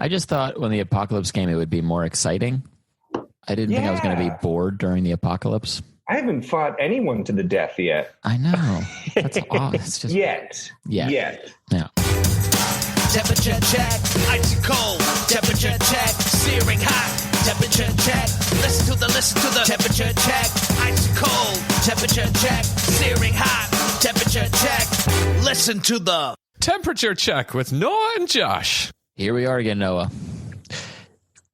I just thought when the apocalypse came, it would be more exciting. I didn't think I was going to be bored during the apocalypse. I haven't fought anyone to the death yet. I know. That's odd. It's just Yet. Yeah. Temperature check, icy cold. Temperature check, searing hot. Temperature check, listen to the temperature check, icy cold. Temperature check, searing hot. Temperature check, listen to the temperature check with Noah and Josh. Here we are again, Noah.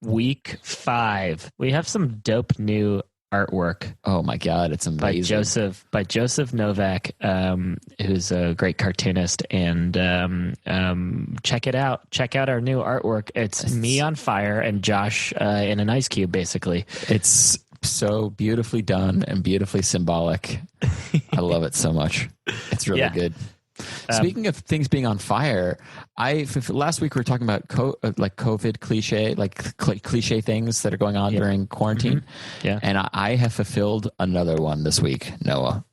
Week 5. We have some dope new artwork. Oh my God, it's amazing. By Joseph Nowack, who's a great cartoonist, and check it out. Check out our new artwork. It's me on fire and Josh in an ice cube, basically. It's so beautifully done and beautifully symbolic. I love it so much. It's really good. Speaking of things being on fire, last week we were talking about COVID cliche, cliche things that are going on during quarantine. Mm-hmm. Yeah, and I have fulfilled another one this week, Noah.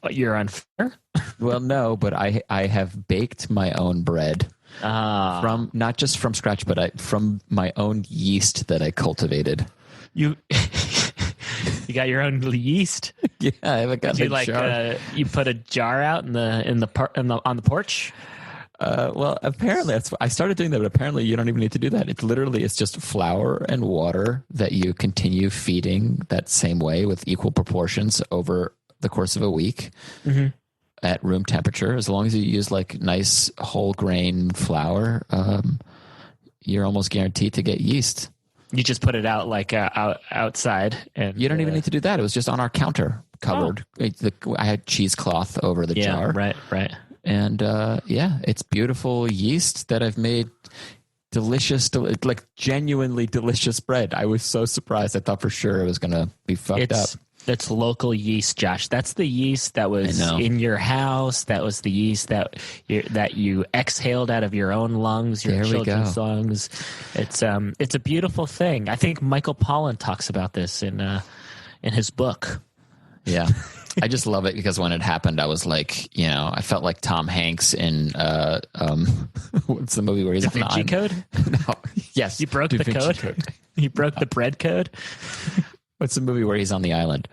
You're on fire? Well, no, but I have baked my own bread from not just from scratch, but from my own yeast that I cultivated. You got your own yeast? Yeah, I haven't got a jar. You put a jar out on the porch? Well, apparently I started doing that, but apparently you don't even need to do that. It's just flour and water that you continue feeding that same way with equal proportions over the course of a week at room temperature. As long as you use like nice whole grain flour, you're almost guaranteed to get yeast. You just put it out outside, and you don't even need to do that. It was just on our counter cupboard. I had cheesecloth over the jar. Right. And it's beautiful yeast that I've made delicious, genuinely delicious bread. I was so surprised. I thought for sure it was going to be fucked up. That's local yeast, Josh. That's the yeast that was in your house. That was the yeast that you exhaled out of your own lungs, your children's lungs. It's a beautiful thing. I think Michael Pollan talks about this in his book. Yeah. I just love it because when it happened, I was like, I felt like Tom Hanks in what's the movie where he's Da Vinci Code? No. Yes. You broke the code? You broke the bread code? What's the movie where he's on the island?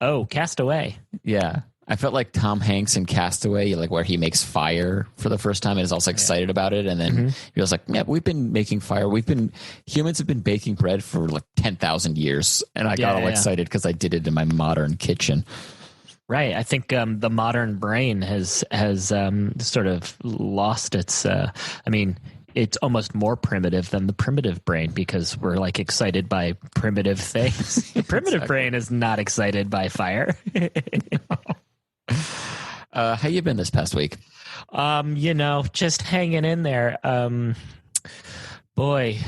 Oh, Castaway. Yeah. I felt like Tom Hanks in Castaway, where he makes fire for the first time and is also excited about it. And then he was like, yeah, we've been making fire. Humans have been baking bread for 10,000 years. And I got all excited because I did it in my modern kitchen. Right. I think the modern brain has sort of lost its, it's almost more primitive than the primitive brain because we're excited by primitive things. The primitive brain is not excited by fire. How you been this past week? Just hanging in there. Boy,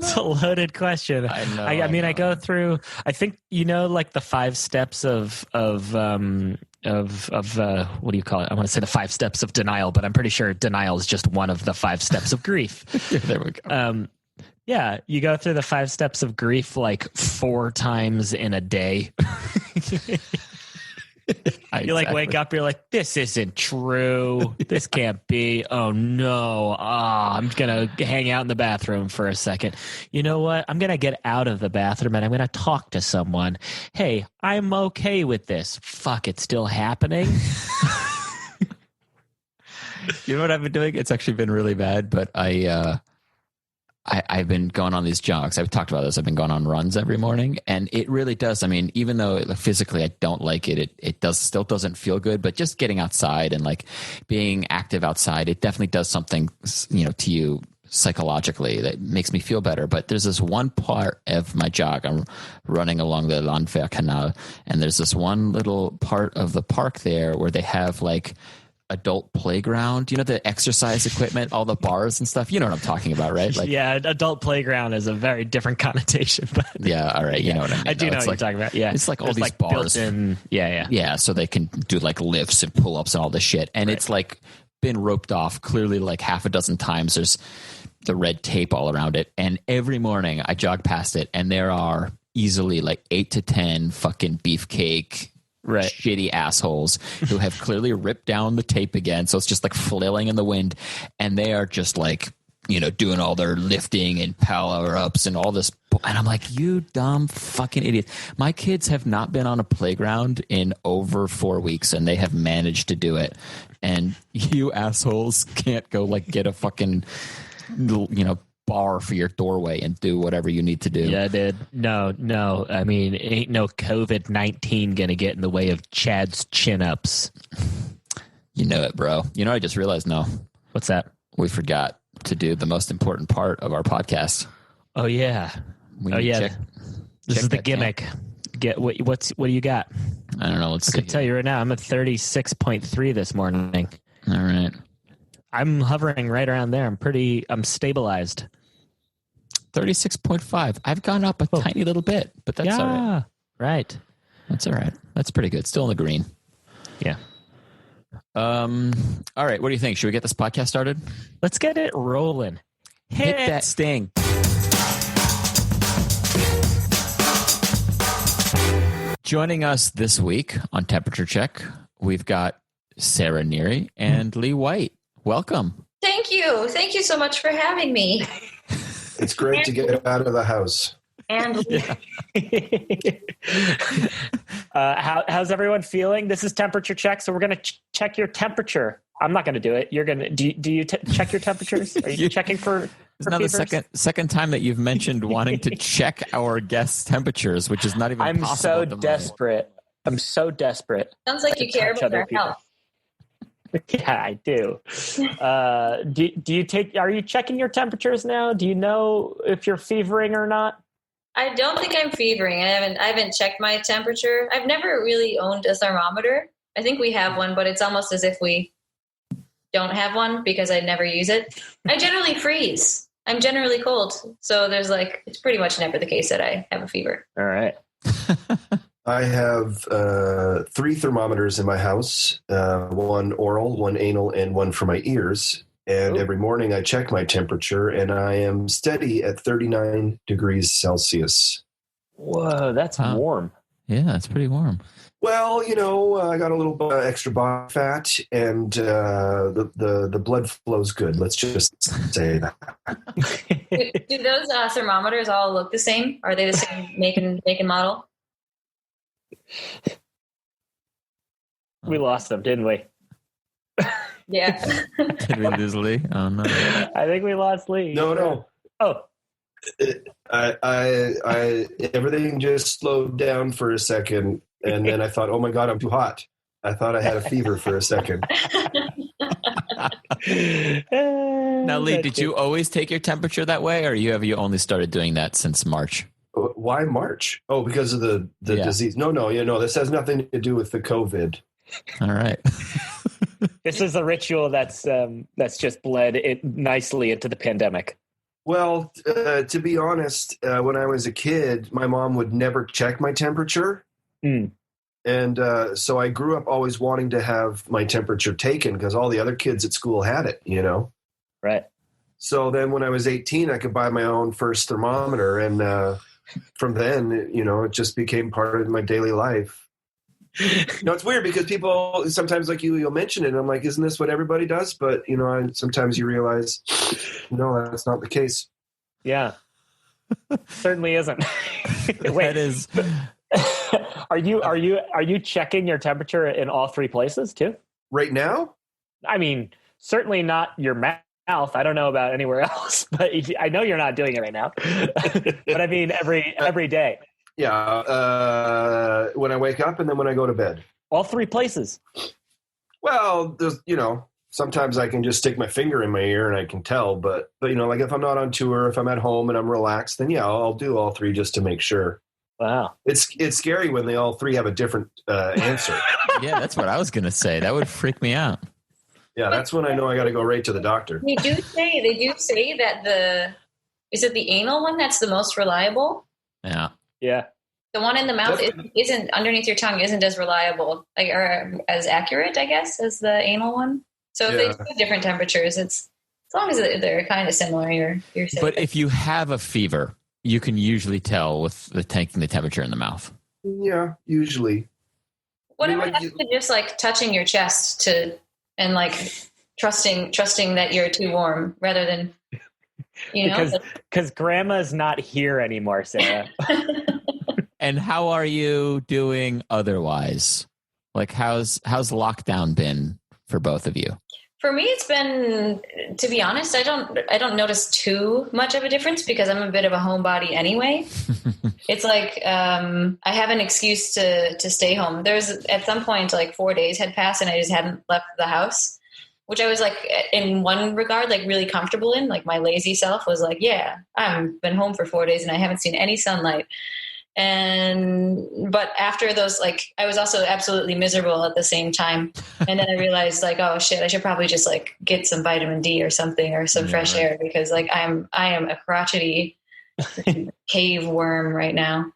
it's a loaded question. I know. I go through. I think the 5 steps of what do you call it? I want to say the 5 steps of denial, but I'm pretty sure denial is just one of the 5 steps of grief. There we go. Yeah, you go through the 5 steps of grief 4 times in a day. You wake up, you're like, this isn't true. This can't be. Oh no. I'm going to hang out in the bathroom for a second. You know what? I'm going to get out of the bathroom and I'm going to talk to someone. Hey, I'm okay with this. Fuck, it's still happening. You know what I've been doing? It's actually been really bad, but I've been going on these jogs. I've talked about this. I've been going on runs every morning, and it really does. Even though physically I don't like it, it still doesn't feel good. But just getting outside and being active outside, it definitely does something, to you psychologically that makes me feel better. But there's this one part of my jog. I'm running along the Landwehr Canal, and there's this one little part of the park there where they have adult playground, the exercise equipment, all the bars and stuff. You know what I'm talking about, right? Yeah, adult playground is a very different connotation. But yeah, all right, you know what I mean. I do know what you're talking about. Yeah, it's all these bars. Yeah. So they can do lifts and pull-ups and all this shit, and it's been roped off clearly half a dozen times. There's the red tape all around it, and every morning I jog past it, and there are easily 8 to 10 fucking beefcake shitty assholes who have clearly ripped down the tape again. So it's just like flailing in the wind. And they are just like, doing all their lifting and power ups and all this. And I'm like, you dumb fucking idiot. My kids have not been on a playground in over 4 weeks and they have managed to do it. And you assholes can't go like get a fucking, bar for your doorway and do whatever you need to do. Yeah, dude. No. I mean, ain't no COVID-19 gonna get in the way of Chad's chin-ups. You know it, bro. I just realized now. What's that? We forgot to do the most important part of our podcast. Oh, yeah. This is the gimmick. What do you got? I don't know. I can tell you right now, I'm at 36.3 this morning. All right. I'm hovering right around there. I'm stabilized. 36.5. I've gone up a tiny little bit, but that's all right. Right. That's all right. That's pretty good. Still in the green. Yeah. All right. What do you think? Should we get this podcast started? Let's get it rolling. Hit that sting. Joining us this week on Temperature Check, we've got Sara Nere and Lee White. Welcome. Thank you. Thank you so much for having me. It's great to get out of the house. And how's everyone feeling? This is Temperature Check, so we're going to check your temperature. I'm not going to do it. You're going to. Do you check your temperatures? Are you checking for? It's now the second time that you've mentioned wanting to check our guests' temperatures, which is not even possible. I'm so desperate. I'm so desperate. Sounds like you care about their health. Yeah, I do. Do you are you checking your temperatures now? Do you know if you're fevering or not? I don't think I'm fevering. I haven't checked my temperature. I've never really owned a thermometer. I think we have one, but it's almost as if we don't have one because I never use it. I generally freeze. I'm generally cold. So it's pretty much never the case that I have a fever. All right. I have 3 thermometers in my house, one oral, one anal, and one for my ears. And every morning I check my temperature, and I am steady at 39 degrees Celsius. Whoa, that's warm. Yeah, that's pretty warm. Well, I got a little extra body fat, and the blood flow's good. Let's just say that. Do those thermometers all look the same? Are they the same make and model? We lost them, didn't we? Yeah. Did we lose Lee? Oh no. I think we lost Lee. No. Oh. I everything just slowed down for a second, and then I thought, oh my God, I'm too hot. I thought I had a fever for a second. Now, Lee, did you always take your temperature that way, or have you only started doing that since March? Why March? Oh, because of the disease. No, this has nothing to do with the COVID. All right. This is a ritual that's just bled nicely into the pandemic. Well, to be honest, when I was a kid, my mom would never check my temperature. Mm. And so I grew up always wanting to have my temperature taken because all the other kids at school had it, Right. So then when I was 18, I could buy my own first thermometer. And from then, it just became part of my daily life. It's weird because people sometimes like you'll mention it. And I'm like, isn't this what everybody does? But, sometimes you realize, no, that's not the case. Yeah. Certainly isn't. Wait, that is. Are you checking your temperature in all 3 places too? Right now? I mean, certainly not your mouth. I don't know about anywhere else, but I know you're not doing it right now. But I mean, every day. Yeah. When I wake up and then when I go to bed. All 3 places. Well, there's, sometimes I can just stick my finger in my ear and I can tell, but like if I'm not on tour, if I'm at home and I'm relaxed, then I'll do all 3 just to make sure. Wow. It's scary when they all 3 have a different answer. Yeah, that's what I was going to say. That would freak me out. Yeah, that's when I know I got to go right to the doctor. They do say that is it the anal one that's the most reliable? Yeah. Yeah. The one in the mouth isn't underneath your tongue isn't as reliable or as accurate, I guess, as the anal one. So if they do different temperatures, as long as they're kind of similar, you're safe. But if you have a fever, you can usually tell with taking the temperature in the mouth. Yeah, usually. Whatever happened to just like touching your chest and like trusting that you're too warm rather than, because grandma's not here anymore, Sarah. And how are you doing otherwise? Like, how's lockdown been for both of you? For me, it's been, to be honest, I don't notice too much of a difference because I'm a bit of a homebody anyway. It's like I have an excuse to stay home. There's at some point like 4 days had passed and I just hadn't left the house, which I was like in one regard like really comfortable in. Like my lazy self was like, yeah, I've been home for 4 days and I haven't seen any sunlight. But after those, like, I was also absolutely miserable at the same time. And then I realized like, oh shit, I should probably just like get some vitamin D or something or some fresh air because like I am a crotchety cave worm right now.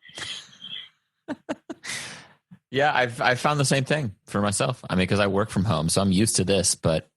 Yeah, I've found the same thing for myself. I mean, because I work from home, so I'm used to this, but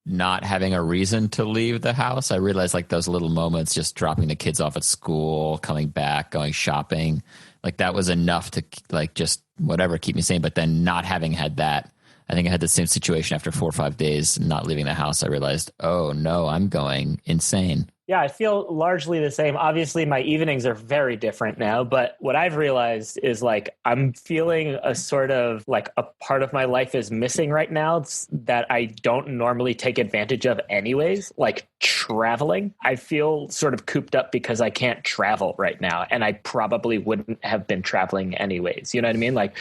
not having a reason to leave the house. I realized like those little moments, just dropping the kids off at school, coming back, going shopping, like that was enough to like just whatever keep me sane. But then not having had that, I think I had the same situation after 4 or 5 days not leaving the house. I realized, oh no, I'm going insane. Yeah, I feel largely the same. Obviously, my evenings are very different now, but what I've realized is like I'm feeling a sort of like a part of my life is missing right now that I don't normally take advantage of anyways, like traveling. I feel sort of cooped up because I can't travel right now, and I probably wouldn't have been traveling anyways. You know what I mean? Like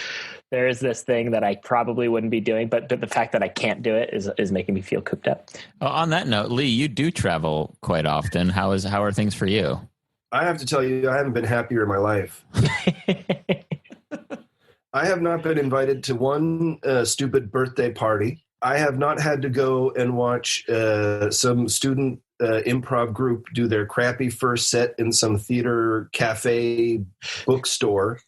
there is this thing that I probably wouldn't be doing, but the fact that I can't do it is making me feel cooped up. On that note, Lee, you do travel quite often. How are things for you? I have to tell you, I haven't been happier in my life. I have not been invited to one stupid birthday party. I have not had to go and watch some student improv group do their crappy first set in some theater cafe bookstore.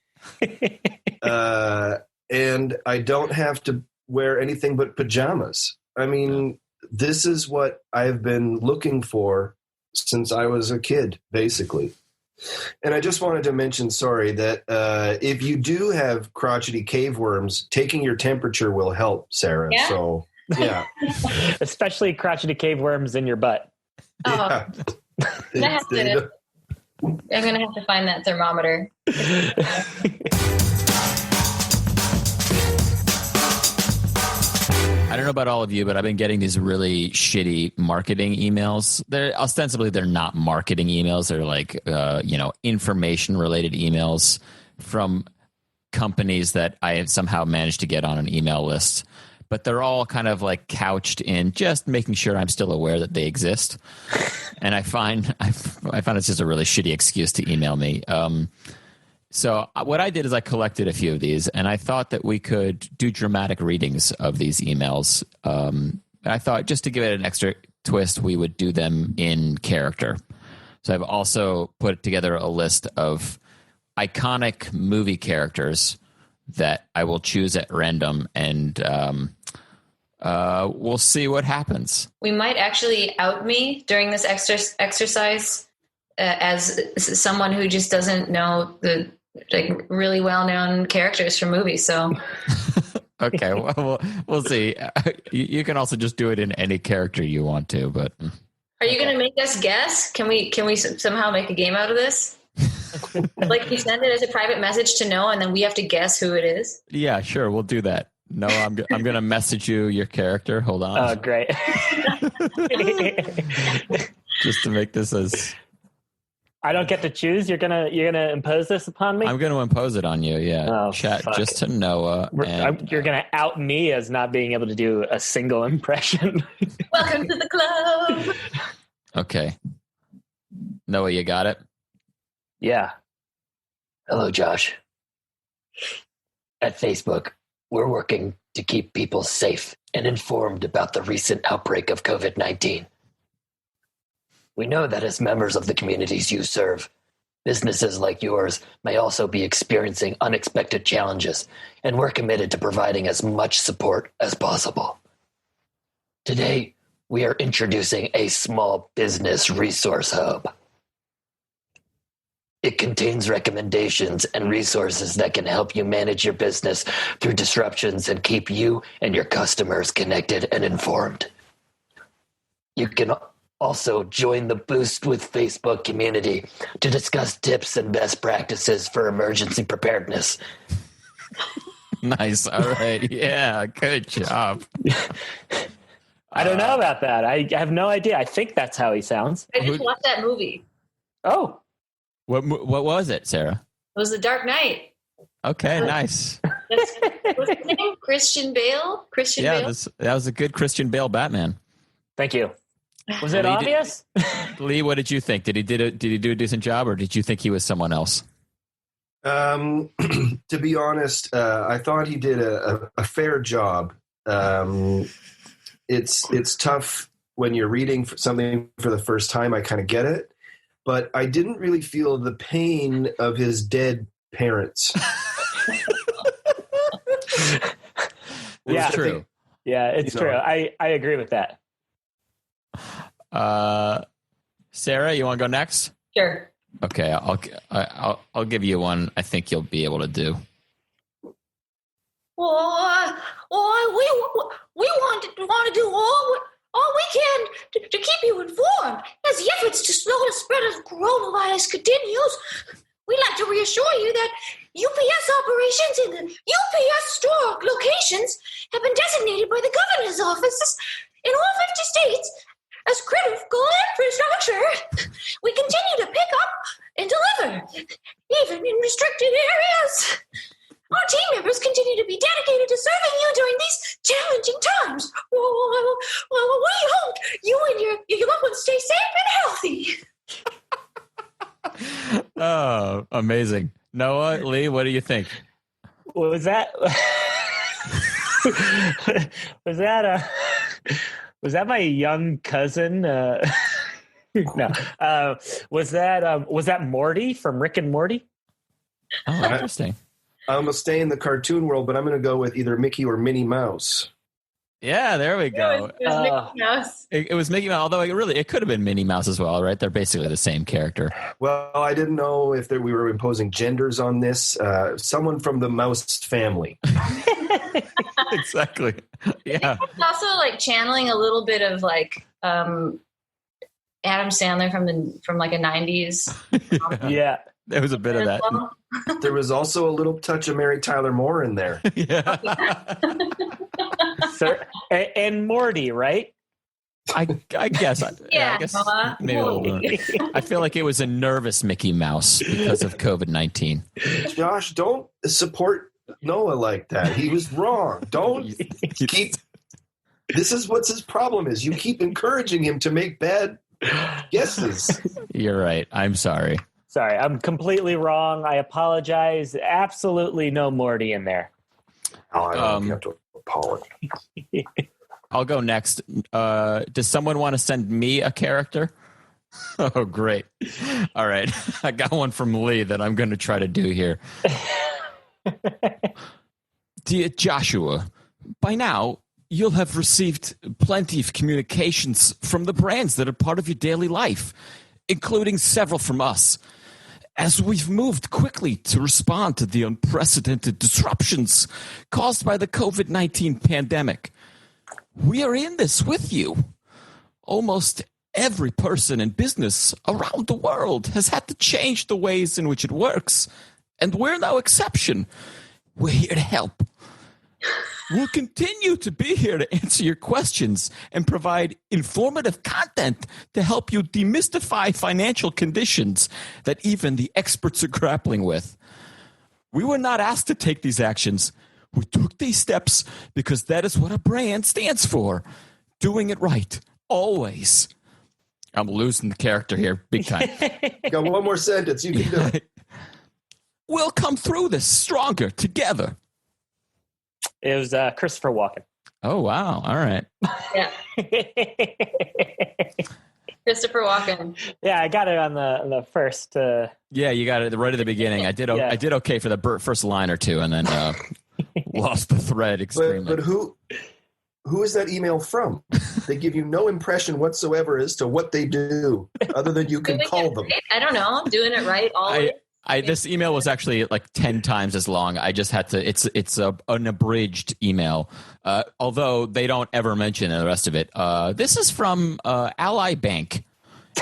And I don't have to wear anything but pajamas. I mean, this is what I've been looking for since I was a kid, basically. And I just wanted to mention, sorry, that if you do have crotchety cave worms, taking your temperature will help, Sarah. Yeah? So, yeah. Especially crotchety cave worms in your butt. Oh. I'm going to have to find that thermometer. I don't know about all of you, but I've been getting these really shitty marketing emails. They're not marketing emails. They're like, information related emails from companies that I have somehow managed to get on an email list. But they're all kind of like couched in just making sure I'm still aware that they exist. And I find it's just a really shitty excuse to email me. So what I did is I collected a few of these, and I thought that we could do dramatic readings of these emails. I thought just to give it an extra twist, we would do them in character. So I've also put together a list of iconic movie characters that I will choose at random, and we'll see what happens. We might actually out me during this exercise as someone who just doesn't know the like really well-known characters from movies. So, okay, well, we'll see. You can also just do it in any character you want to. But are you going to make us guess? Can we somehow make a game out of this? Like you send it as a private message to Noah, and then we have to guess who it is. Yeah, sure, we'll do that. No, I'm going to message you your character. Hold on. Oh, great. Just to make this as. I don't get to choose. You're gonna impose this upon me. I'm going to impose it on you. Yeah. Oh, chat fuck. Just to Noah. You're gonna out me as not being able to do a single impression. Welcome to the club. Okay. Noah, you got it? Yeah. Hello, Josh. At Facebook, we're working to keep people safe and informed about the recent outbreak of COVID-19. We know that as members of the communities you serve, businesses like yours may also be experiencing unexpected challenges, and we're committed to providing as much support as possible. Today, we are introducing a small business resource hub. It contains recommendations and resources that can help you manage your business through disruptions and keep you and your customers connected and informed. You can also join the Boost with Facebook community to discuss tips and best practices for emergency preparedness. Nice. All right. Yeah. Good job. I don't know about that. I have no idea. I think that's how he sounds. I just watched that movie. Oh. What was it, Sarah? It was The Dark Knight. Okay. Nice. What's his name? Christian Bale? Bale? That was a good Christian Bale Batman. Thank you. Was it obvious? Lee, what did you think? Did he do a decent job, or did you think he was someone else? To be honest, I thought he did a fair job. It's tough when you're reading something for the first time. I kind of get it, but I didn't really feel the pain of his dead parents. Yeah, true. Yeah, it's true. I agree with that. Sarah, you want to go next? Sure. Okay, I'll give you one. I think you'll be able to do. We want to do all we can to keep you informed as the efforts to slow the spread of coronavirus continues. We'd like to reassure you that UPS operations in the UPS store locations have been designated by the governor's offices in all 50 states as critical infrastructure. We continue to pick up and deliver, even in restricted areas. Our team members continue to be dedicated to serving you during these challenging times. We hope you and your loved ones stay safe and healthy. Oh, amazing. Noah, Lee, what do you think? Was that was that my young cousin? No. Was that Morty from Rick and Morty? Oh, interesting. I'm going to stay in the cartoon world, but I'm going to go with either Mickey or Minnie Mouse. Yeah, there we go. It was Mickey Mouse. It was Mickey Mouse, although it could have been Minnie Mouse as well, right? They're basically the same character. Well, I didn't know if we were imposing genders on this. Someone from the Mouse family. Exactly. Yeah. It's also like channeling a little bit of like Adam Sandler from like a 90s. Yeah. There was a bit of that. There was also a little touch of Mary Tyler Moore in there. Yeah. Sir, and Morty, right? I guess. Yeah, I guess maybe a little bit. I feel like it was a nervous Mickey Mouse because of COVID-19. Josh, don't support Noah like that. He was wrong. Don't keep. This is what his problem is. You keep encouraging him to make bad guesses. You're right. I'm sorry. Sorry, I'm completely wrong. I apologize. Absolutely no Morty in there. Oh, I don't have to apologize. I'll go next. Does someone want to send me a character? Oh, great. All right. I got one from Lee that I'm going to try to do here. Dear Joshua, by now you'll have received plenty of communications from the brands that are part of your daily life, including several from us. As we've moved quickly to respond to the unprecedented disruptions caused by the COVID-19 pandemic, we are in this with you. Almost every person in business around the world has had to change the ways in which it works, and we're no exception. We're here to help. We'll continue to be here to answer your questions and provide informative content to help you demystify financial conditions that even the experts are grappling with. We were not asked to take these actions. We took these steps because that is what a brand stands for. Doing it right, always. I'm losing the character here big time. Got one more sentence. You can do it. We'll come through this stronger together. It was Christopher Walken. Oh, wow. All right. Yeah. Christopher Walken. Yeah, I got it on the first. Yeah, you got it right at the beginning. I did okay for the first line or two, and then lost the thread extremely. But who who is that email from? They give you no impression whatsoever as to what they do, other than you can call them. Right? I don't know. I'm doing it right always. This email was actually like 10 times as long. I just had to. It's an abridged email, although they don't ever mention the rest of it. This is from Ally Bank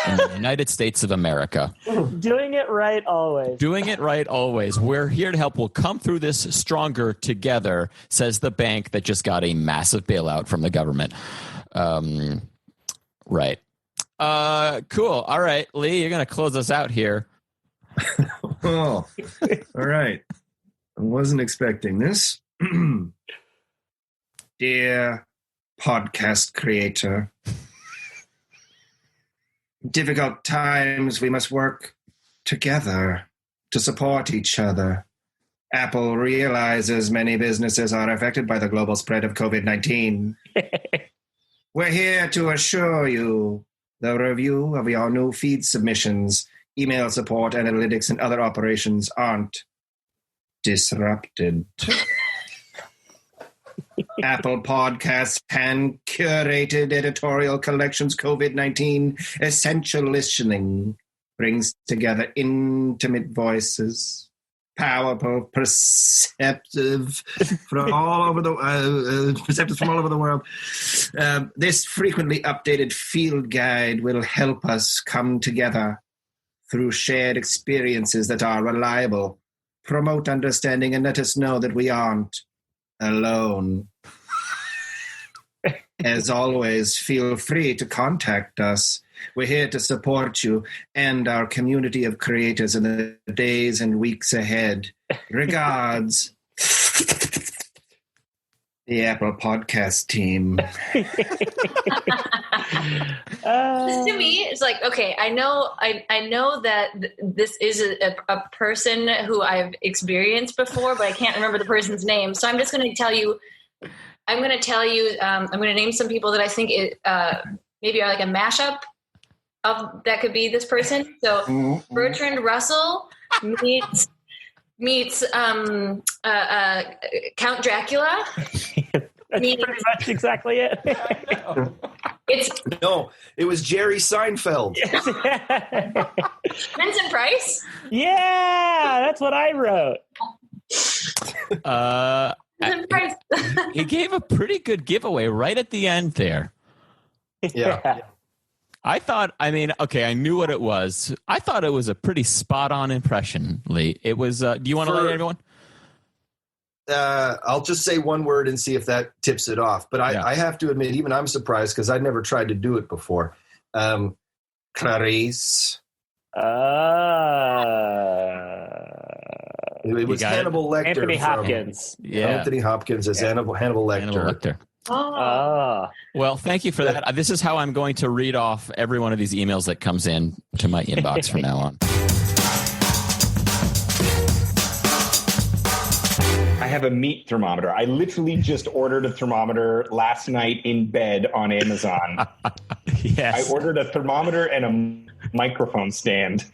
in the United States of America. Doing it right always. Doing it right always. We're here to help. We'll come through this stronger together, says the bank that just got a massive bailout from the government. Right. Cool. All right, Lee, you're going to close us out here. Oh, all right. I wasn't expecting this. Dear podcast creator, difficult times, we must work together to support each other. Apple realizes many businesses are affected by the global spread of COVID-19. We're here to assure you the review of your new feed submissions, email support, analytics, and other operations aren't disrupted. Apple Podcasts hand-curated editorial collections COVID-19 essential listening brings together intimate voices, powerful, perceptive from all over the perceptives from all over the world. This frequently updated field guide will help us come together through shared experiences that are reliable, promote understanding, and let us know that we aren't alone. As always, feel free to contact us. We're here to support you and our community of creators in the days and weeks ahead. Regards, the Apple Podcast team. To me, it's like, okay, I know that this is a person who I've experienced before, but I can't remember the person's name. So I'm just going to tell you. I'm going to name some people that I think maybe are like a mashup of that could be this person. So Bertrand Russell meets Count Dracula. That's pretty much exactly it. It was Jerry Seinfeld. Vincent Price. Yeah, that's what I wrote. Vincent Price. He gave a pretty good giveaway right at the end there. Yeah. I knew what it was. I thought it was a pretty spot-on impression, Lee. It was, do you want to let everyone? I'll just say one word and see if that tips it off. But I have to admit, even I'm surprised because I'd never tried to do it before. Clarice. It was Hannibal Lecter. Anthony Hopkins. Anthony Hopkins as Hannibal Lecter. Well, thank you for that. This is how I'm going to read off every one of these emails that comes in to my inbox from now on. I have a meat thermometer. I literally just ordered a thermometer last night in bed on Amazon. Yes. I ordered a thermometer and a microphone stand.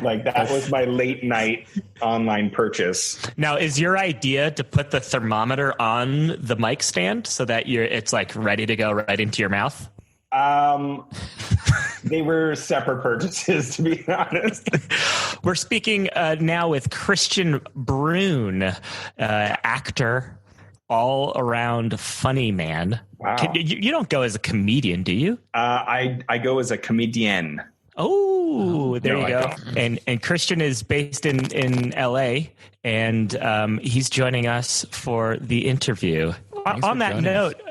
Like, that was my late night online purchase. Now, is your idea to put the thermometer on the mic stand so that it's like ready to go right into your mouth? They were separate purchases, to be honest. We're speaking now with Kristian Bruun, actor, all-around funny man. Wow. You don't go as a comedian, do you? I go as a comedian. Oh, there you go. And Kristian is based in LA, and he's joining us for the interview. On that note,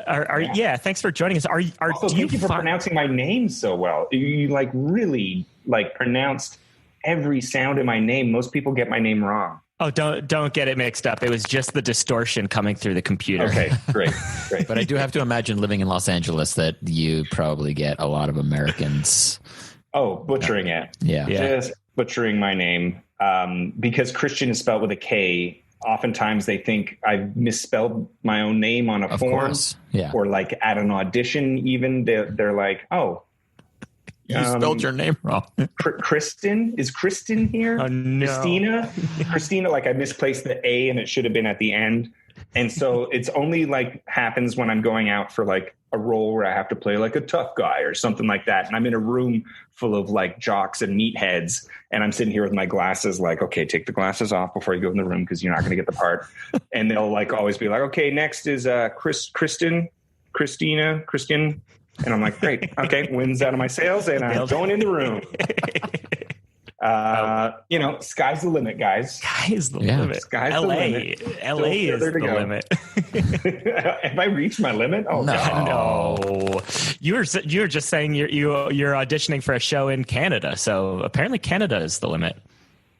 thanks for joining us. Thank you for pronouncing my name so well. You really pronounced every sound in my name. Most people get my name wrong. Oh, don't get it mixed up. It was just the distortion coming through the computer. Okay, great. But I do have to imagine, living in Los Angeles, that you probably get a lot of Americans. Oh, butchering it. Yeah. Just butchering my name. Because Kristian is spelled with a K. Oftentimes they think I've misspelled my own name on a form. Course. Yeah. Or like at an audition even. They're like, oh. You spelled your name wrong. Kristen? Is Kristen here? Oh, no. Christina, like I misplaced the A and it should have been at the end. And so it's only like happens when I'm going out for like a role where I have to play like a tough guy or something like that. And I'm in a room full of like jocks and meatheads. And I'm sitting here with my glasses like, okay, take the glasses off before you go in the room because you're not going to get the part. And they'll like always be like, okay, next is Kristian. And I'm like, great. Okay. Wins out of my sails and I'm going in the room. Sky's the limit, guys. Sky's the limit. Sky's the limit. LA is the limit. Have I reached my limit? Oh no. You were just saying you're auditioning for a show in Canada, so apparently Canada is the limit.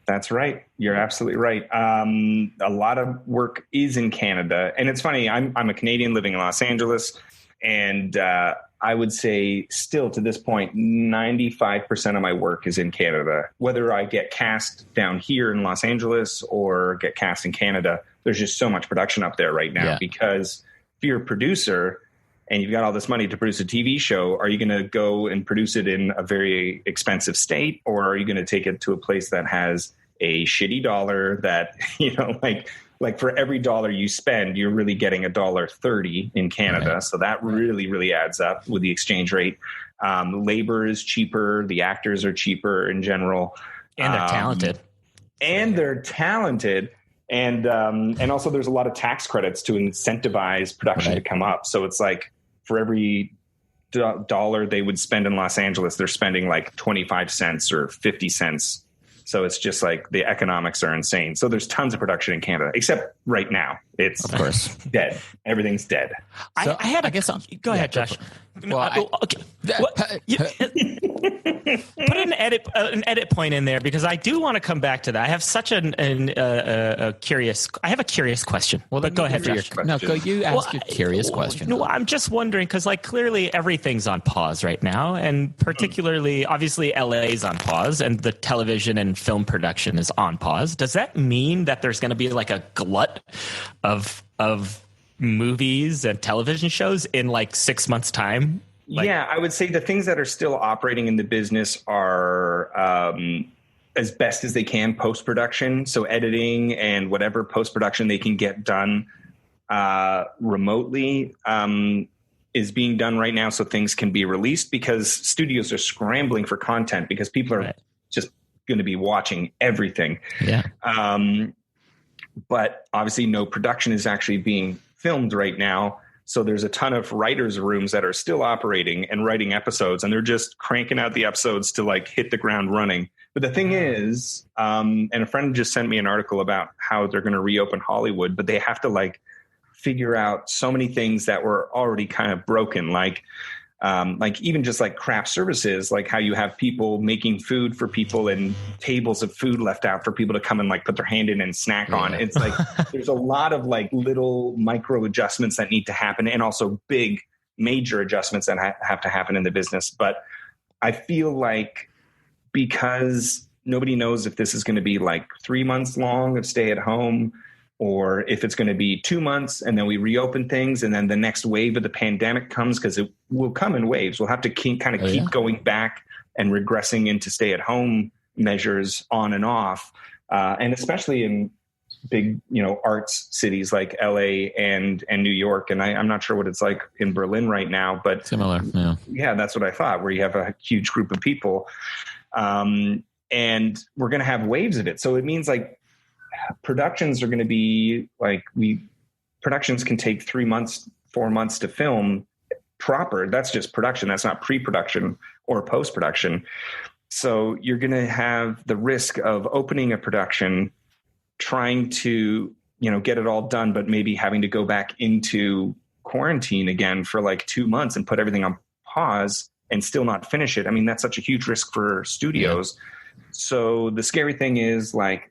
That's right. You're absolutely right. A lot of work is in Canada, and it's funny. I'm a Canadian living in Los Angeles, and I would say still to this point, 95% of my work is in Canada. Whether I get cast down here in Los Angeles or get cast in Canada, there's just so much production up there right now because if you're a producer and you've got all this money to produce a TV show, are you going to go and produce it in a very expensive state, or are you going to take it to a place that has a shitty dollar that, like for every dollar you spend, you're really getting $1.30 in Canada. Right. So that really, really adds up with the exchange rate. Labor is cheaper. The actors are cheaper in general. And they're talented. And also there's a lot of tax credits to incentivize production to come up. So it's like for every dollar they would spend in Los Angeles, they're spending like 25 cents or 50 cents. So it's just like the economics are insane. So there's tons of production in Canada, except right now it's of course dead. Everything's dead. So I guess go ahead, Josh. Well, okay. Put an edit point in there because I do want to come back to that. I have such a curious question. Well, but go ahead, Josh. You ask your curious question. No, I'm just wondering because like clearly everything's on pause right now, and particularly obviously LA is on pause, and the television and film production is on pause. Does that mean that there's going to be like a glut of movies and television shows in like 6 months' time? I would say the things that are still operating in the business are as best as they can post-production. So editing and whatever post-production they can get done remotely is being done right now so things can be released because studios are scrambling for content because people are just going to be watching everything. Yeah. But obviously no production is actually being filmed right now. So there's a ton of writers' rooms that are still operating and writing episodes, and they're just cranking out the episodes to like hit the ground running. But the thing is, and a friend just sent me an article about how they're going to reopen Hollywood, but they have to like figure out so many things that were already kind of broken, like even just like craft services, like how you have people making food for people and tables of food left out for people to come and like put their hand in and snack on. It's like there's a lot of like little micro adjustments that need to happen and also big major adjustments that have to happen in the business. But I feel like because nobody knows if this is going to be like 3 months long of stay at home, or if it's going to be 2 months and then we reopen things and then the next wave of the pandemic comes, because it will come in waves. We'll have to keep going back and regressing into stay-at-home measures on and off. And especially in big, arts cities like LA and New York. And I'm not sure what it's like in Berlin right now, but similar. Yeah, that's what I thought, where you have a huge group of people. And we're going to have waves of it. So it means like, productions are going to be like productions can take 3 months, 4 months to film proper. That's just production. That's not pre-production or post-production. So you're going to have the risk of opening a production, trying to, get it all done, but maybe having to go back into quarantine again for like 2 months and put everything on pause and still not finish it. I mean, that's such a huge risk for studios. Yeah. So the scary thing is like,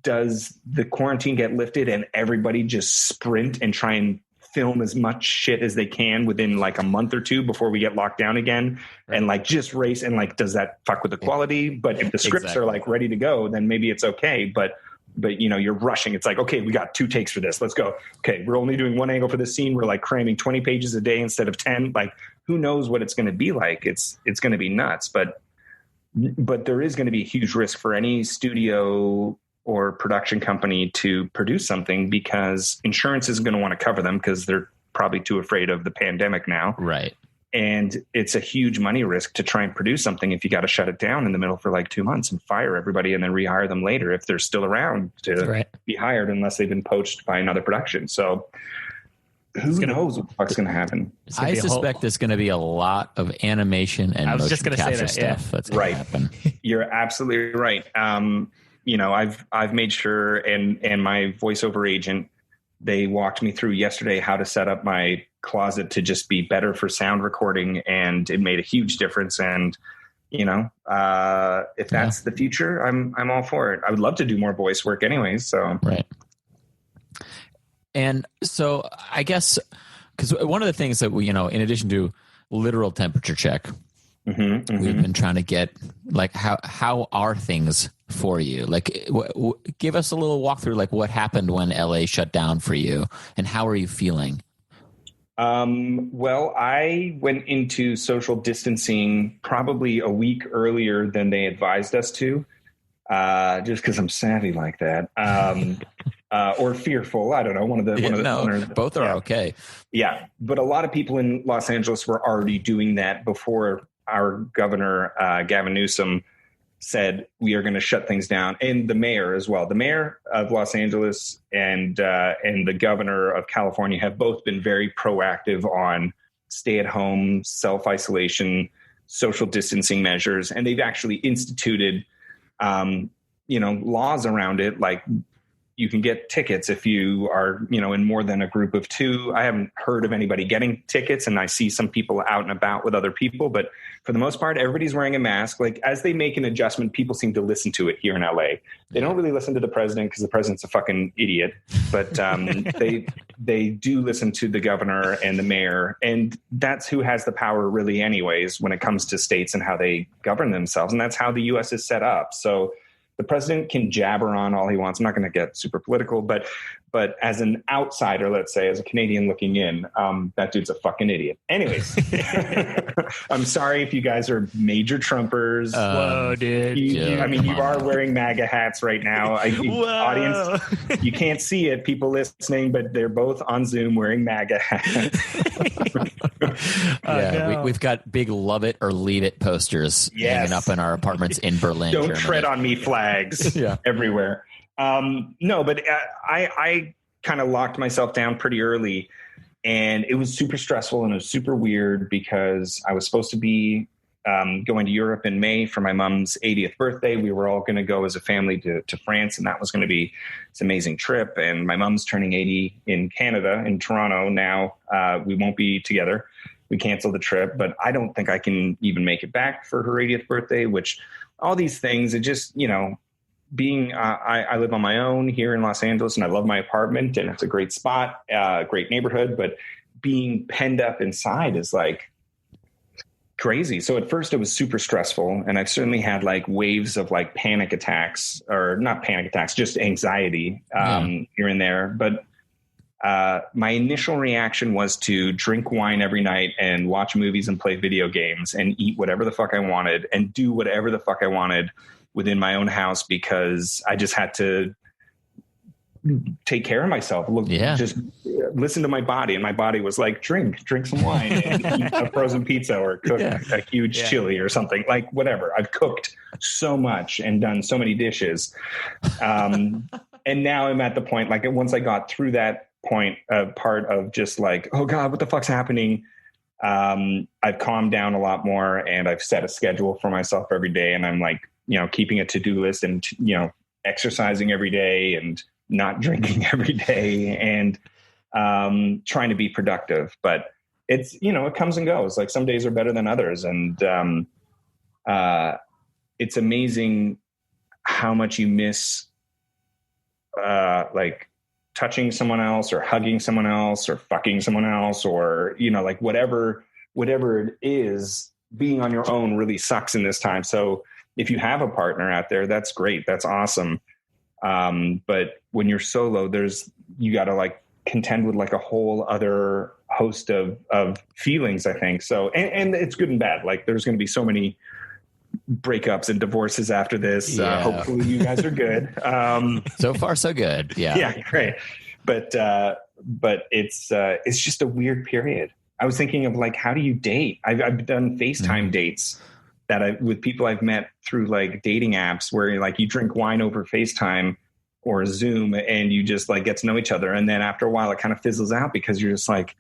does the quarantine get lifted and everybody just sprint and try and film as much shit as they can within like a month or two before we get locked down again, and like just race, and like, does that fuck with the quality? But if the scripts are like ready to go, then maybe it's okay. But you're rushing. It's like, okay, we got 2 takes for this. Let's go. Okay, we're only doing 1 angle for this scene. We're like cramming 20 pages a day instead of 10. Like, who knows what it's going to be like? It's going to be nuts. But there is going to be a huge risk for any studio or production company to produce something because insurance isn't going to want to cover them because they're probably too afraid of the pandemic now. Right. And it's a huge money risk to try and produce something if you got to shut it down in the middle for like 2 months and fire everybody and then rehire them later if they're still around to be hired unless they've been poached by another production. So who knows what the fuck's going to happen? I suspect there's going to be a lot of animation and motion capture stuff that's going to happen. You're absolutely right. I've made sure and my voiceover agent, they walked me through yesterday how to set up my closet to just be better for sound recording, and it made a huge difference. And if that's the future, I'm all for it. I would love to do more voice work anyways. So right. And so I guess because one of the things that we, in addition to literal temperature check, we've been trying to get like how are things for you? Like, give us a little walkthrough, like what happened when LA shut down for you, and how are you feeling? Well, I went into social distancing probably a week earlier than they advised us to, just because I'm savvy like that, or fearful. I don't know. Both are okay. Yeah, but a lot of people in Los Angeles were already doing that before our governor, Gavin Newsom, said we are going to shut things down, and the mayor as well. The mayor of Los Angeles and the governor of California have both been very proactive on stay-at-home, self-isolation, social distancing measures, and they've actually instituted, laws around it, like you can get tickets if you are, in more than a group of two. I haven't heard of anybody getting tickets, and I see some people out and about with other people, but for the most part, everybody's wearing a mask. Like, as they make an adjustment, people seem to listen to it here in LA. They don't really listen to the president because the president's a fucking idiot, but they do listen to the governor and the mayor, and that's who has the power really anyways when it comes to states and how they govern themselves, and that's how the U.S. is set up. So the president can jabber on all he wants. I'm not going to get super political, but as an outsider, let's say, as a Canadian looking in, that dude's a fucking idiot. Anyways, I'm sorry if you guys are major Trumpers. Whoa, dude. You are wearing MAGA hats right now. Audience, you can't see it, people listening, but they're both on Zoom wearing MAGA hats. We've got big "Love It or Leave It" posters hanging up in our apartments in Berlin. Don't Germany. tread on me flags everywhere. No, but I kind of locked myself down pretty early, and it was super stressful and it was super weird because I was supposed to be going to Europe in May for my mom's 80th birthday. We were all going to go as a family to France, and that was going to be this amazing trip. And my mom's turning 80 in Canada, in Toronto now. We won't be together. We canceled the trip, but I don't think I can even make it back for her 80th birthday, which all these things, it just, being, I live on my own here in Los Angeles, and I love my apartment, and it's a great spot, great neighborhood, but being penned up inside is like crazy. So at first it was super stressful, and I've certainly had like waves of like panic attacks, or not panic attacks, just anxiety here and there. But my initial reaction was to drink wine every night and watch movies and play video games and eat whatever the fuck I wanted and do whatever the fuck I wanted within my own house, because I just had to take care of myself. Just listen to my body. And my body was like, drink some wine and eat a frozen pizza or cook a huge chili or something, like whatever. I've cooked so much and done so many dishes. And now I'm at the point, like once I got through that point, part of just like, oh God, what the fuck's happening? I've calmed down a lot more, and I've set a schedule for myself every day. And I'm like, keeping a to-do list, and, exercising every day and not drinking every day, and trying to be productive. But it's, it comes and goes. Like some days are better than others. And it's amazing how much you miss like touching someone else or hugging someone else or fucking someone else, or, like whatever it is. Being on your own really sucks in this time. So if you have a partner out there, that's great. That's awesome. But when you're solo, you got to like contend with like a whole other host of feelings, I think. So, and it's good and bad. Like there's going to be so many breakups and divorces after this. Yeah. Hopefully you guys are good. So far, so good. Yeah. Yeah, great. But it's just a weird period. I was thinking of like, how do you date? I've done FaceTime dates with people I've met through like dating apps where like you drink wine over FaceTime or Zoom and you just like get to know each other. And then after a while it kind of fizzles out because you're just like,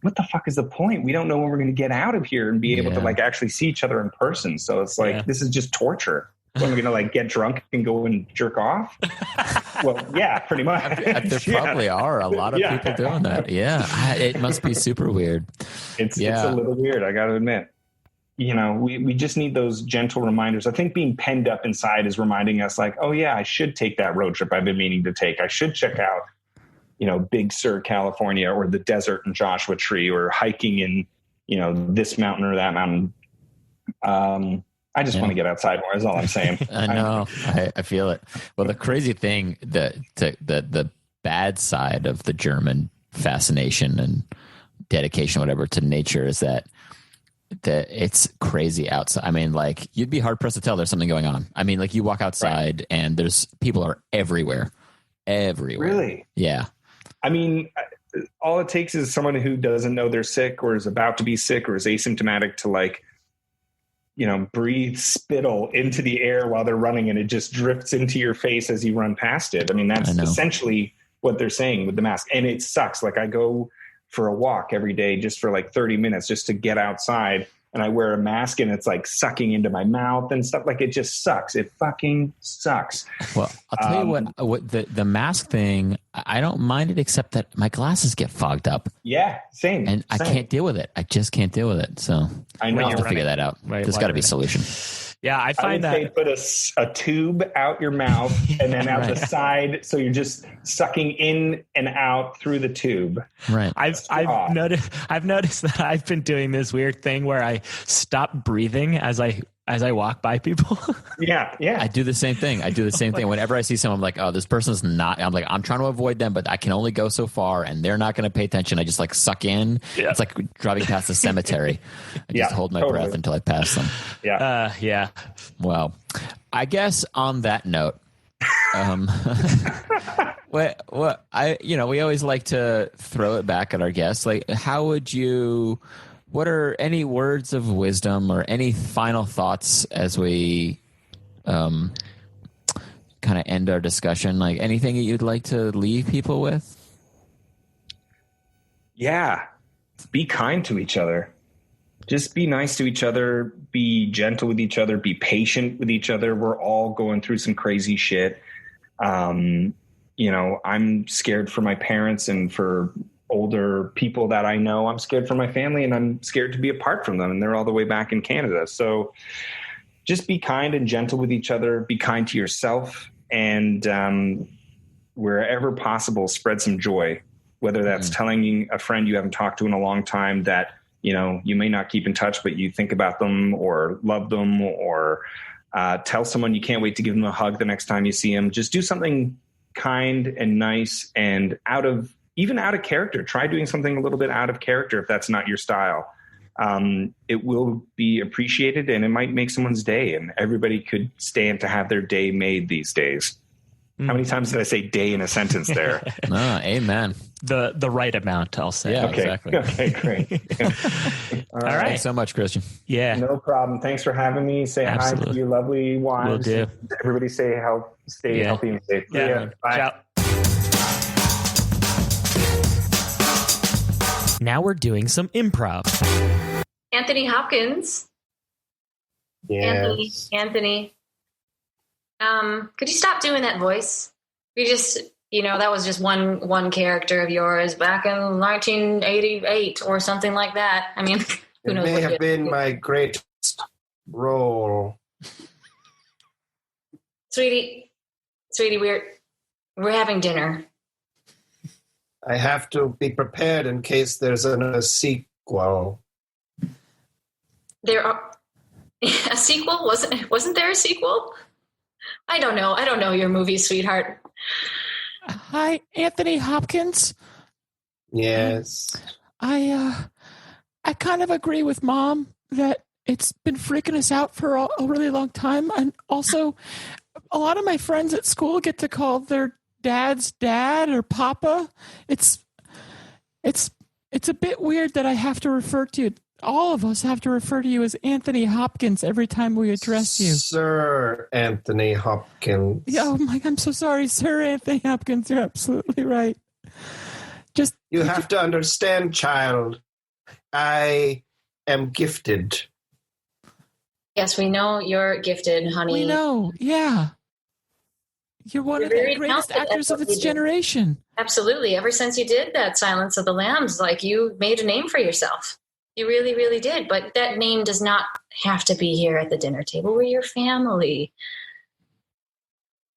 what the fuck is the point? We don't know when we're going to get out of here and be able to like actually see each other in person. So it's like, this is just torture. When we're going to like get drunk and go and jerk off? Well, yeah, pretty much. There probably are a lot of people doing that. Yeah. It must be super weird. It's a little weird. I got to admit. You know, we just need those gentle reminders. I think being penned up inside is reminding us like, oh yeah, I should take that road trip I've been meaning to take. I should check out, you know, Big Sur, California, or the desert in Joshua Tree, or hiking in, you know, this mountain or that mountain. I just want to get outside more is all I'm saying. I know. I feel it. Well, the crazy thing, the bad side of the German fascination and dedication, whatever, to nature is that it's crazy outside. I mean, like you'd be hard pressed to tell there's something going on. I mean, like you walk outside and there's people are everywhere. Really? Yeah. I mean, all it takes is someone who doesn't know they're sick or is about to be sick or is asymptomatic to like, you know, breathe spittle into the air while they're running and it just drifts into your face as you run past it. I mean, that's essentially what they're saying with the mask. And it sucks. Like I go for a walk every day just for like 30 minutes just to get outside, and I wear a mask and it's like sucking into my mouth and stuff. Like it just sucks. It fucking sucks. Well, I'll tell you what the mask thing, I don't mind it except that my glasses get fogged up. Yeah, same. And I can't deal with it. I just can't deal with it. So I know we'll have to figure that out. Right, There's got to be a solution. Yeah, I find that they put a tube out your mouth and then out the side, so you're just sucking in and out through the tube. Right. I've noticed that I've been doing this weird thing where I stop breathing as I walk by people. Yeah. I do the same thing. Whenever I see someone, I'm like, oh, this person's not. I'm like, I'm trying to avoid them, but I can only go so far, and they're not going to pay attention. I just like suck in. Yeah. It's like driving past a cemetery. I just hold my breath until I pass them. Yeah. Yeah. Well, I guess on that note, we always like to throw it back at our guests. Like, what are any words of wisdom or any final thoughts as we kind of end our discussion? Like anything that you'd like to leave people with? Yeah. Be kind to each other. Just be nice to each other. Be gentle with each other. Be patient with each other. We're all going through some crazy shit. I'm scared for my parents and for older people that I know. I'm scared for my family and I'm scared to be apart from them. And they're all the way back in Canada. So just be kind and gentle with each other. Be kind to yourself. And wherever possible, spread some joy, whether that's telling a friend you haven't talked to in a long time that, you know, you may not keep in touch, but you think about them or love them, or tell someone you can't wait to give them a hug the next time you see them. Just do something kind and nice and out of character. Try doing something a little bit out of character if that's not your style. It will be appreciated and it might make someone's day, and everybody could stand to have their day made these days. How many times did I say day in a sentence there? Amen. The right amount, I'll say. Yeah, okay. Exactly. Okay, great. All right. Thanks so much, Kristian. Yeah. No problem. Thanks for having me. Say hi to your lovely wives. Will do. Everybody stay healthy and safe. Yeah. Bye. Ciao. Now we're doing some improv. Anthony Hopkins. Yes. Anthony. Could you stop doing that voice? You just, that was just one character of yours back in 1988 or something like that. I mean, who knows? It may have been my greatest role. Sweetie, we're having dinner. I have to be prepared in case there's a sequel. There are a sequel? Wasn't there a sequel? I don't know your movie, sweetheart. Hi, Anthony Hopkins. Yes. I kind of agree with Mom that it's been freaking us out for a really long time. And also, a lot of my friends at school get to call their dad's dad or papa. It's a bit weird that I have to refer to you. All of us have to refer to you as Anthony Hopkins every time we address you. Sir Anthony Hopkins. Yeah, oh my, I'm so sorry, Sir Anthony Hopkins. You're absolutely right. You have to understand, child. I am gifted. Yes, we know you're gifted, honey. We know, yeah. You're one of the greatest actors of its generation. Absolutely. Ever since you did that Silence of the Lambs, like, you made a name for yourself. You really, really did. But that name does not have to be here at the dinner table. We're your family.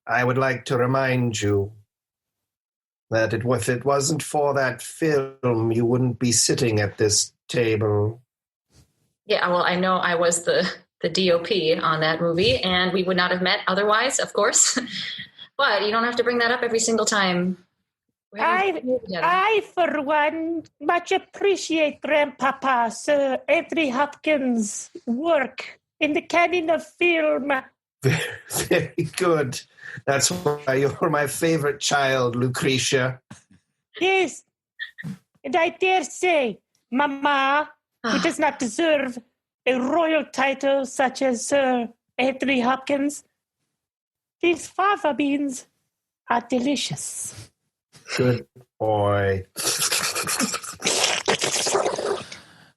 I would like to remind you that if it wasn't for that film, you wouldn't be sitting at this table. Yeah, well, I know I was the DOP on that movie, and we would not have met otherwise, of course. But you don't have to bring that up every single time. I, for one, much appreciate Grandpapa Sir Anthony Hopkins' work in the canon of film. Very, very good. That's why you're my favorite child, Lucretia. Yes, and I dare say, Mama, who does not deserve a royal title such as Sir Anthony Hopkins, these fava beans are delicious. Good boy.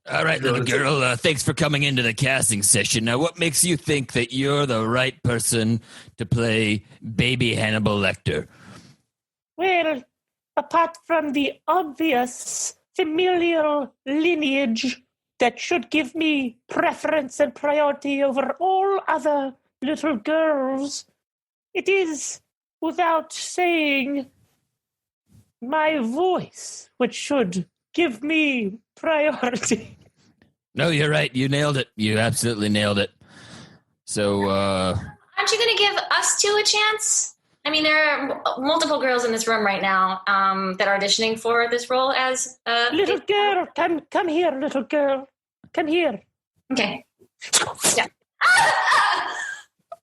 All right, little girl, thanks for coming into the casting session. Now, what makes you think that you're the right person to play baby Hannibal Lecter? Well, apart from the obvious familial lineage that should give me preference and priority over all other little girls, it is, without saying, my voice which should give me priority. No, you're right. You nailed it. You absolutely nailed it. So, aren't you going to give us two a chance? I mean, there are multiple girls in this room right now that are auditioning for this role as little girl. Come here, little girl. Come here. Okay. Yeah.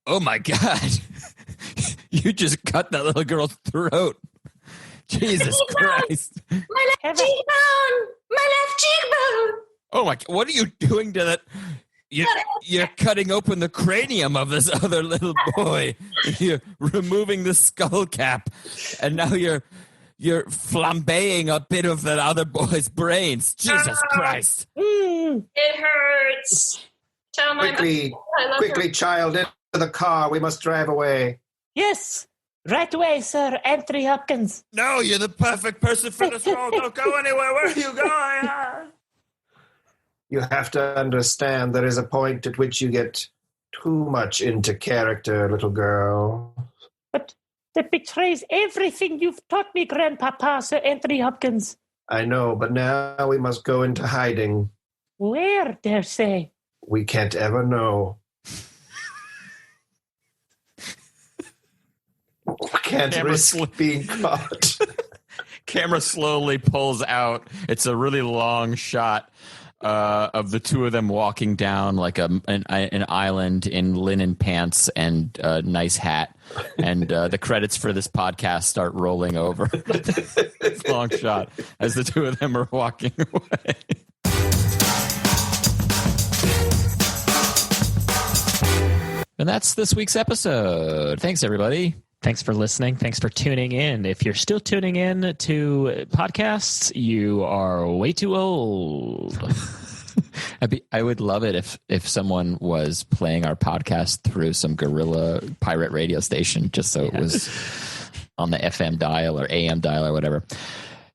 Oh my God! You just cut that little girl's throat. Jesus Christ! My left cheekbone. My left cheekbone. Oh my! What are you doing to that? You're cutting open the cranium of this other little boy. You're removing the skull cap, and now you're flambeing a bit of that other boy's brains. Jesus Christ! It hurts. Tell my Quickly, child, into the car. We must drive away. Yes, right away, Sir Anthony Hopkins. No, you're the perfect person for this role. Don't go anywhere. Where are you going? You have to understand there is a point at which you get too much into character, little girl. But that betrays everything you've taught me, Grandpapa, Sir Anthony Hopkins. I know, but now we must go into hiding. Where, dare say? We can't ever know. We can't risk being caught. Camera slowly pulls out. It's a really long shot of the two of them walking down like an island in linen pants and a nice hat. And the credits for this podcast start rolling over. It's a long shot as the two of them are walking away. And that's this week's episode. Thanks, everybody. Thanks for listening. Thanks for tuning in. If you're still tuning in to podcasts, you are way too old. I would love it if someone was playing our podcast through some guerrilla pirate radio station, just so it was on the FM dial or AM dial or whatever.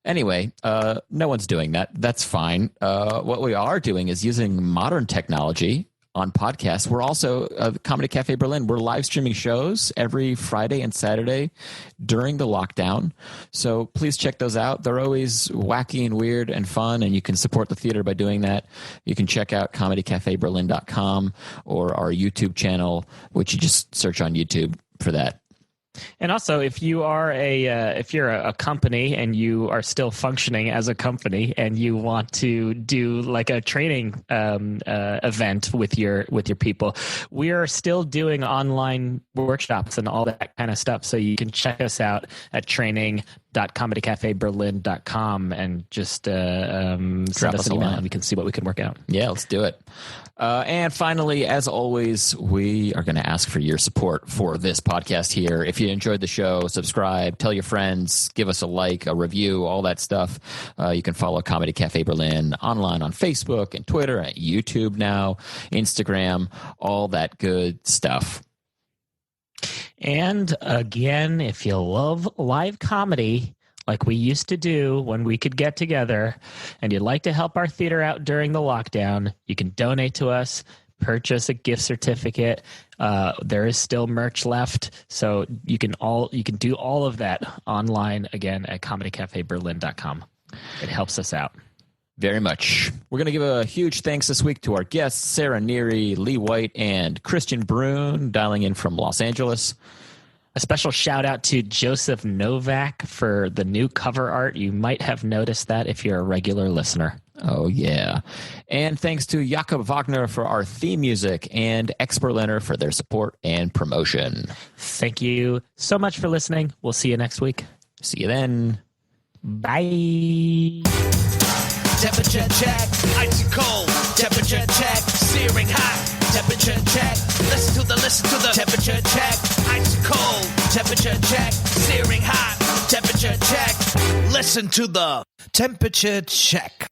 Anyway, no one's doing that. That's fine. What we are doing is using modern technology on podcasts. We're also Comedy Cafe Berlin. We're live streaming shows every Friday and Saturday during the lockdown. So please check those out. They're always wacky and weird and fun, and you can support the theater by doing that. You can check out comedycafeberlin.com or our YouTube channel, which you just search on YouTube for that. And also, if you are if you're a company and you are still functioning as a company and you want to do like a training event with your people, we are still doing online workshops and all that kind of stuff. So you can check us out at training.comedycafeberlin.com and just send us an email and we can see what we can work out. Yeah, let's do it. And finally, as always, we are going to ask for your support for this podcast here. If you enjoyed the show, subscribe, tell your friends, give us a like, a review, all that stuff. You can follow Comedy Cafe Berlin online on Facebook and Twitter, and YouTube now, Instagram, all that good stuff. And again, if you love live comedy, like we used to do when we could get together, and you'd like to help our theater out during the lockdown, you can donate to us, purchase a gift certificate. There is still merch left, so you can do all of that online again at comedycafeberlin.com. It helps us out very much. We're going to give a huge thanks this week to our guests, Sara Nere, Lee White, and Kristian Bruun, dialing in from Los Angeles. A special shout out to Joseph Nowack for the new cover art. You might have noticed that if you're a regular listener. Oh, yeah. And thanks to Jakob Wagner for our theme music and Exberliner for their support and promotion. Thank you so much for listening. We'll see you next week. See you then. Bye. Temperature check, icy cold. Temperature check, searing hot. Temperature check, listen to the temperature check, icy cold. Temperature check, searing hot. Temperature check, listen to the temperature check.